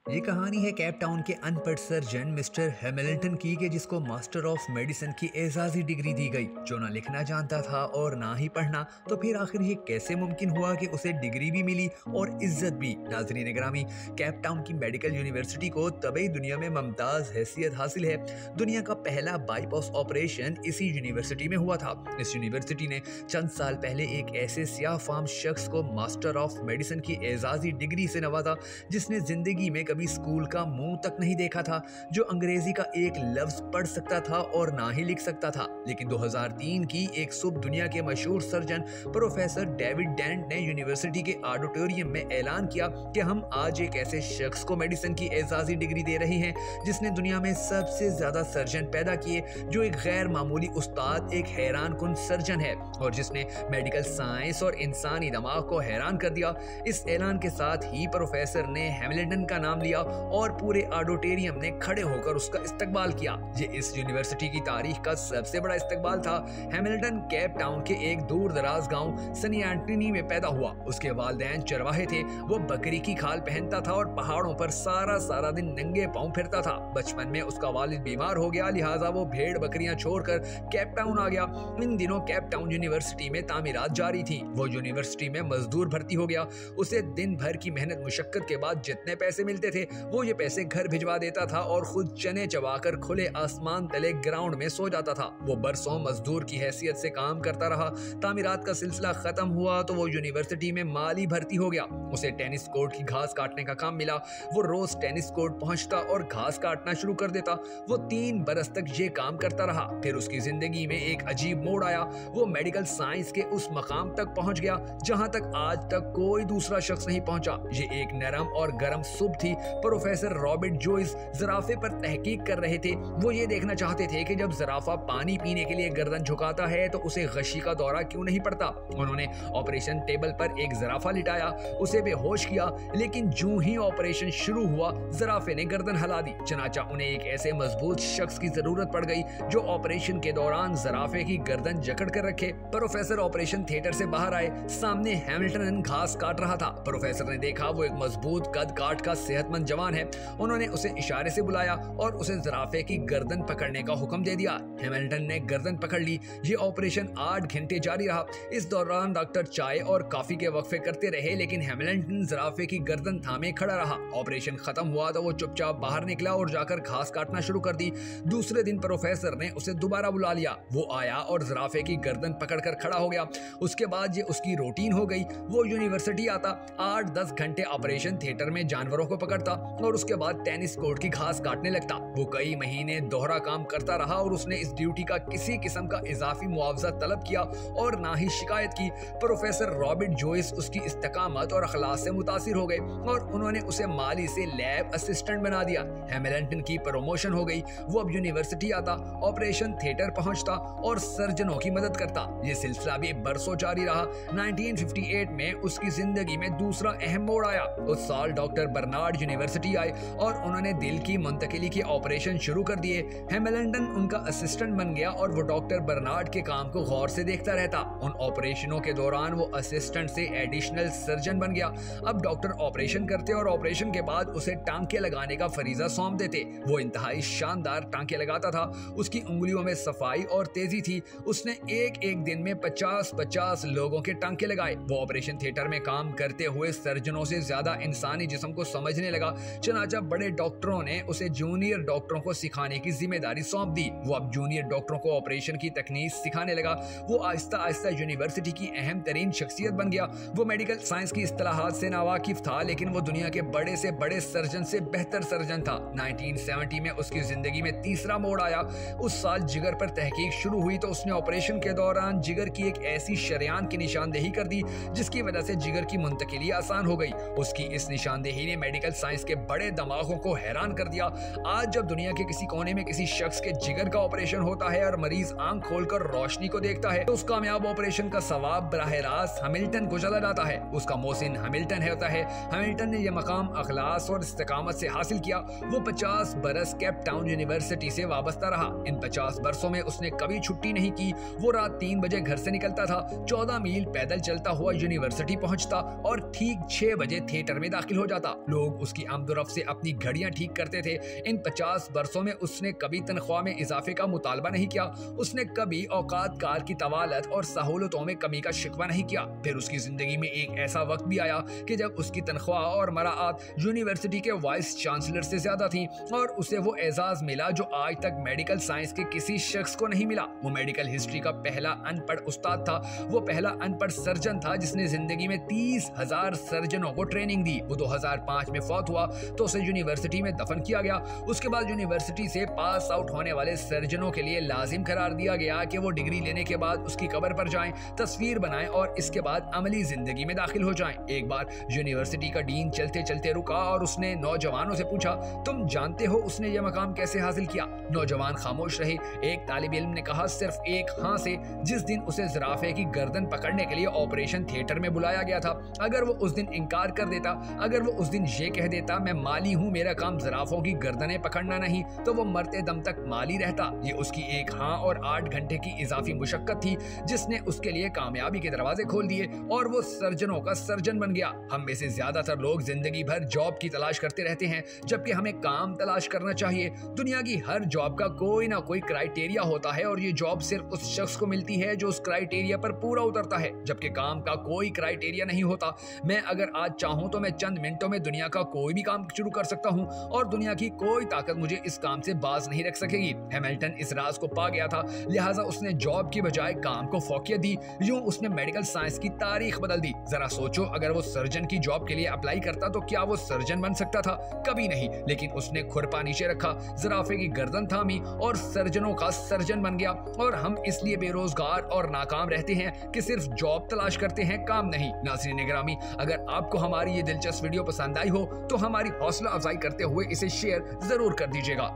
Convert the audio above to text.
ये कहानी है केप टाउन के अनपढ़ सर्जन मिस्टर हैमिल्टन की कि जिसको मास्टर ऑफ मेडिसिन की एजाजी डिग्री दी गई, जो ना लिखना जानता था और ना ही पढ़ना। तो फिर आखिर ये कैसे मुमकिन हुआ कि उसे डिग्री भी मिली और इज्जत भी। नाज़रीन ग्रामी, केप टाउन की मेडिकल यूनिवर्सिटी को तबई दुनिया में मुमताज हैसियत हासिल है। दुनिया का पहला बाईपास ऑपरेशन इसी यूनिवर्सिटी में हुआ था। इस यूनिवर्सिटी ने चंद साल पहले एक ऐसे सियाह फाम शख्स को मास्टर ऑफ मेडिसिन की एजाजी डिग्री से नवाजा जिसने जिंदगी में कभी स्कूल का मुंह तक नहीं देखा था, जो अंग्रेजी का एक लफ्ज पढ़ सकता था और ना ही लिख सकता था। लेकिन 2003 की एक सुबह दुनिया के मशहूर सर्जन प्रोफेसर डेविड डेंट ने यूनिवर्सिटी के ऑडिटोरियम में ऐलान किया कि हम आज एक ऐसे शख्स को मेडिसिन की एजाजी डिग्री दे रहे हैं जिसने दुनिया में सबसे ज्यादा सर्जन पैदा किए, जो एक गैर मामूली उस्ताद, एक हैरान कुन सर्जन है और जिसने मेडिकल साइंस और इंसानी दिमाग को हैरान कर दिया। इस ऐलान के साथ ही प्रोफेसर ने हैमिल्टन का नाम लिया और पूरे ऑडिटोरियम ने खड़े होकर उसका इस्तकबाल किया। ये इस यूनिवर्सिटी की तारीख का सबसे बड़ा इस्तकबाल था। हैमिल्टन केप टाउन के एक दूर दराज गांव सनी एंटनी में पैदा हुआ। उसके वालिदैन चरवाहे थे। वो बकरी की खाल पहनता था और पहाड़ों पर सारा दिन नंगे पांव फिरता था। बचपन में उसका वालिद बीमार हो गया, लिहाजा वो भेड़ बकरियां छोड़कर केप टाउन आ गया। इन दिनों केप टाउन यूनिवर्सिटी में तामीरात जारी थी। वो यूनिवर्सिटी में मजदूर भर्ती हो गया। उसे दिन भर की मेहनत मुशक्कत के बाद जितने पैसे मिलते थे वो ये पैसे घर भिजवा देता था और खुद चने चबाकर खुले आसमान तले ग्राउंड में सो जाता था। वो बरसों मजदूर की हैसियत से काम करता रहा। तामीरात का सिलसिला खत्म हुआ तो वो यूनिवर्सिटी में माली भर्ती हो गया। उसे टेनिस कोर्ट की घास काटने का काम मिला। वो रोज टेनिस कोर्ट पहुंचता और घास काटना शुरू कर देता। वो 3 बरस तक ये काम करता रहा। फिर उसकी जिंदगी में एक अजीब मोड़ आया। वो मेडिकल साइंस के उस मकाम तक पहुंच गया जहां तक आज तक कोई दूसरा शख्स नहीं पहुंचा। ये एक नरम और गर्म सुबह थी। प्रोफेसर रॉबर्ट जोइस ज़राफ़े पर तहकीक कर रहे थे। वो ये देखना चाहते थे कि जब ज़राफ़ा पानी पीने के लिए गर्दन झुकाता है तो उसे गशी का दौरा क्यों नहीं पड़ता। उन्होंने ऑपरेशन टेबल पर एक ज़राफ़ा लिटाया, उसे बेहोश किया, लेकिन जो ही ऑपरेशन शुरू हुआ ज़राफ़े ने गर्दन हिला दी। चनाचा उन्हें एक ऐसे मजबूत शख्स की जरूरत पड़ गई जो ऑपरेशन के दौरान ज़राफ़े की गर्दन जकड़ कर रखे। प्रोफेसर ऑपरेशन थिएटर से बाहर आए। सामने हैमिल्टन घास काट रहा था। प्रोफेसर ने देखा वो एक मजबूत कद काठ का सेहतमंद जवान है। उन्होंने उसे इशारे से बुलाया और उसे ज़राफ़े की गर्दन पकड़ने का हुक्म दे दिया। हैमिल्टन ने गर्दन पकड़ ली। ये ऑपरेशन 8 घंटे जारी रहा। इस दौरान डॉक्टर चाय और कॉफी के वक्फे करते रहे, लेकिन हैमिल्टन ज़राफ़े की गर्दन थामे खड़ा रहा। ऑपरेशन खत्म हुआ तो वो चुपचाप बाहर निकला और जाकर घास काटना शुरू कर दी। दूसरे दिन प्रोफेसर ने उसे दोबारा बुला लिया। वो आया और ज़राफ़े की गर्दन पकड़कर खड़ा हो गया। उसके बाद ये उसकी रूटीन हो गई। वो यूनिवर्सिटी आता, 8-10 घंटे ऑपरेशन थिएटर में जानवरों को पकड़ता और उसके बाद टेनिस कोर्ट की घास काटने लगता। वो कई महीने दोहरा काम करता रहा और उसने इस ड्यूटी का किसी किस्म का इजाफी मुआवजा तलब किया और ना ही शिकायत की। प्रोफेसर रॉबर्ट जोइस उसकी इस्तकामत और अखलाक से मुतासिर हो गए और उन्होंने उसे माली से लैब असिस्टेंट बना दिया। हैमिल्टन की प्रमोशन हो गई। वो अब यूनिवर्सिटी आता, ऑपरेशन थिएटर पहुंचता और सर्जनों की मदद करता। ये सिलसिला भी बरसों जारी रहा। 1958 में उसकी जिंदगी में दूसरा अहम मोड़ आया। उस साल डॉक्टर बर्नार्ड यूनिवर्सिटी आए और उन्होंने दिल की मुंतकिली के ऑपरेशन शुरू कर दिए। हैमिल्टन उनका असिस्टेंट बन गया और वो डॉक्टर बर्नार्ड के काम को गौर से देखता रहता। उन ऑपरेशनों के दौरान वो असिस्टेंट से एडिशनल सर्जन बन गया। अब डॉक्टर ऑपरेशन करते और ऑपरेशन के बाद उसे टांके लगाने का फरीजा सौंप देते। वो इंतहाई शानदार टांके लगाता था। उसकी उंगलियों में सफाई और तेजी थी। उसने एक दिन में 50-50 लोगों के टांके लगाए। वो ऑपरेशन थिएटर में काम करते हुए सर्जनों से ज्यादा इंसानी जिस्म को समझने लगा। चनाचा बड़े डॉक्टरों ने उसे जूनियर डॉक्टरों को सिखाने की जिम्मेदारी सौंप दी। वो अब जूनियर डॉक्टरों को ऑपरेशन की तकनीक सिखाने लगा। वो आहिस्ता आहिस्ता यूनिवर्सिटी की अहम तरीन शख्सियत बन गया। वो मेडिकल साइंस की इस्तिलाहात से नावाकिफ था, लेकिन वो दुनिया के बड़े से बड़े सर्जन से बेहतर सर्जन था। 1970 में उसकी जिंदगी में तीसरा मोड़ आया। उस साल जिगर पर तहकीक शुरू हुई तो उसने ऑपरेशन के दौरान जिगर की एक ऐसी शरेयान की निशानदेही कर दी जिसकी वजह से जिगर की मुंतकिली आसान हो गई। उसकी इस निशानदेही ने मेडिकल साइंस के बड़े दिमागों को हैरान कर दिया। आज जब दुनिया के किसी कोने में किसी शख्स के जिगर का ऑपरेशन होता है और मरीज आंख खोलकर रोशनी को देखता है तो उस कामयाब ऑपरेशन का सवाब बराह रास्त हैमिल्टन को चला जाता है। उसका मोहसिन हैमिल्टन होता है। हैमिल्टन ने यह मकाम अखलास और इस्तिकामत से हासिल किया। वो 50 बरस केप टाउन यूनिवर्सिटी से वाबस्ता रहा। इन 50 बरसों में उसने कभी छुट्टी नहीं की। वो रात 3 बजे घर से निकलता था, 14 मील पैदल चलता हुआ यूनिवर्सिटी पहुंचता और ठीक 6 बजे थिएटर में दाखिल हो जाता। लोग उसकी उसकी आमदोरफ्त से अपनी घड़ियां ठीक करते थे। इन 50 बरसों में उसने कभी तनख्वाह में इजाफे का मुतालबा नहीं किया। उसने कभी औकात कार की तवालत और सहूलतों में कमी का शिकवा नहीं किया। फिर उसकी जिंदगी में एक ऐसा वक्त भी आया कि जब उसकी तनख्वाह और मराआत यूनिवर्सिटी के वाइस चांसलर से ज्यादा थी और उसे वो एजाज मिला जो आज तक मेडिकल साइंस के किसी शख्स को नहीं मिला। वो मेडिकल हिस्ट्री का पहला अनपढ़ उस्ताद था। वो पहला अनपढ़ सर्जन था जिसने जिंदगी में 30,000 सर्जनों को ट्रेनिंग दी। वो 2005 में फौत हुआ तो उसे यूनिवर्सिटी में दफन किया गया। उसके बाद यूनिवर्सिटी से पास आउट होने वाले सर्जनों के लिए लाजिम करार दिया गया कि वो डिग्री लेने के बाद उसकी कब्र पर जाएं, तस्वीर बनाएं और इसके बाद अमली जिंदगी में दाखिल हो जाएं। एक बार यूनिवर्सिटी का डीन चलते चलते रुका और उसने नौजवानों से पूछा, तुम जानते हो उसने ये मकाम कैसे हासिल किया? नौजवान खामोश रहे। एक तालिब इल्म ने कहा, सिर्फ एक हाँ से, जिस दिन उसे ज़राफे की गर्दन पकड़ने के लिए ऑपरेशन थिएटर में बुलाया गया था। अगर वो उस दिन इनकार कर देता, अगर वो उस दिन ये कह देता मैं माली हूँ, मेरा काम ज़राफों की गर्दनें पकड़ना नहीं, तो वो मरते दम तक माली रहता। ये उसकी एक हाँ और 8 घंटे की इजाफी मुशक्कत थी जिसने उसके लिए कामयाबी के दरवाजे खोल दिए और वो सर्जनों का सर्जन बन गया। हम में से ज्यादातर लोग जिंदगी भर जॉब की तलाश करते रहते हैं, जबकि हमें काम तलाश करना चाहिए। दुनिया की हर जॉब का कोई ना कोई क्राइटेरिया होता है और ये जॉब सिर्फ उस शख्स को मिलती है जो उस क्राइटेरिया पर पूरा उतरता है, जबकि काम का कोई क्राइटेरिया नहीं होता। मैं अगर आज चाहूं तो मैं चंद मिनटों में दुनिया का कोई भी काम शुरू कर सकता हूं और दुनिया की कोई ताकत मुझे इस काम से बाज नहीं रख सकेगी। हैमिल्टन इस राज को पा गया था, लिहाजा उसने जॉब की बजाय काम को फौकियत दी। यूं उसने मेडिकल साइंस की तारीख बदल दी। जरा सोचो, अगर वो सर्जन की जॉब के लिए अप्लाई करता तो क्या वो सर्जन बन सकता था? कभी नहीं। लेकिन उसने खुरपा नीचे रखा, ज़राफे की गर्दन थामी और सर्जनों का सर्जन बन गया। और हम इसलिए बेरोजगार और नाकाम रहते हैं कि सिर्फ जॉब तलाश करते हैं, काम नहीं। नाज़रीन गिरामी, अगर आपको हमारी ये दिलचस्प वीडियो पसंद आई हो तो हमारी हौसला अफजाई करते हुए इसे शेयर जरूर कर दीजिएगा।